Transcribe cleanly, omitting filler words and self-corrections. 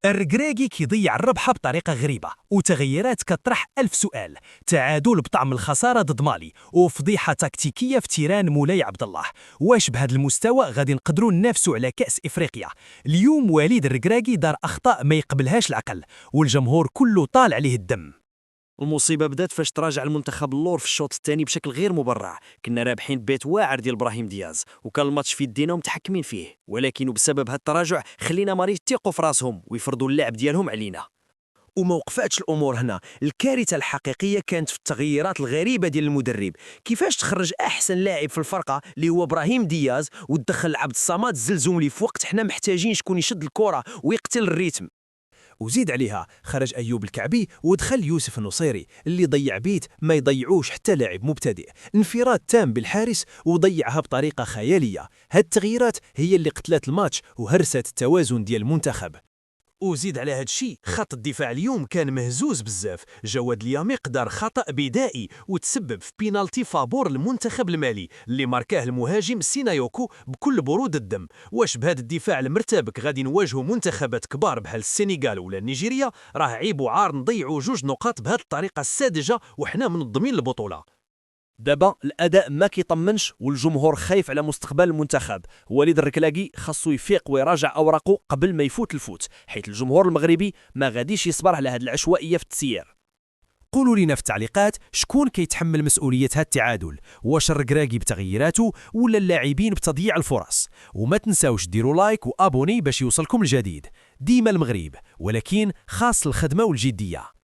الركراكي كيضيع الربحة بطريقة غريبة، وتغييرات كطرح 1000 سؤال، تعادل بطعم الخسارة ضد مالي، وفضيحة تكتيكية في تيران مولاي عبد الله. واش بهذا المستوى غادي نقدروا ننافسوا على كأس إفريقيا؟ اليوم وليد الركراكي دار أخطاء ما يقبلهاش العقل، والجمهور كله طال عليه الدم. المصيبه بدات فاش تراجع المنتخب اللور في الشوط الثاني بشكل غير مبرر. كنا رابحين بيت واعر ديال ابراهيم دياز، وكان الماتش في يدينا ومتحكمين فيه، ولكن بسبب هذا التراجع خلينا ماري يثقوا في راسهم ويفرضوا اللعب ديالهم علينا. وما وقفاتش الامور هنا. الكارثه الحقيقيه كانت في التغييرات الغريبه ديال المدرب. كيفاش تخرج احسن لاعب في الفرقه اللي هو ابراهيم دياز، وتدخل عبد الصمد الزلزولي في وقت حنا محتاجين شكون يشد الكره ويقتل الريتم. وزيد عليها خرج أيوب الكعبي ودخل يوسف النصيري اللي ضيع بيت ما يضيعوش حتى لاعب مبتدئ، انفراد تام بالحارس وضيعها بطريقة خيالية. هاد التغييرات هي اللي قتلت الماتش وهرست التوازن ديال المنتخب. وزيد على هاد الشيء خط الدفاع اليوم كان مهزوز بزاف. جواد الياميق دار خطأ بدائي وتسبب في بينالتي فابور المنتخب المالي اللي ماركاه المهاجم سينايوكو بكل برود الدم. واش بهذا الدفاع المرتبك غادي نواجهوا منتخبات كبار بحال السنغال ولا نيجيريا؟ راه عيب وعار نضيعوا 2 نقاط بهذه الطريقه الساذجه وحنا منظمين البطوله. دابا الاداء ما كيطمنش والجمهور خايف على مستقبل المنتخب. وليد الركلاكي خاصو يفيق ويراجع اوراقه قبل ما يفوت الفوت، حيث الجمهور المغربي ما غاديش يصبر على هذه العشوائيه في التسيير. قولوا لنا في التعليقات شكون كيتحمل مسؤولية هاد التعادل، واش الركراكي بتغييراته ولا اللاعبين بتضييع الفرص؟ وما تنساوش ديروا لايك وابوني باش يوصلكم الجديد. ديما المغرب، ولكن خاص الخدمة والجدية.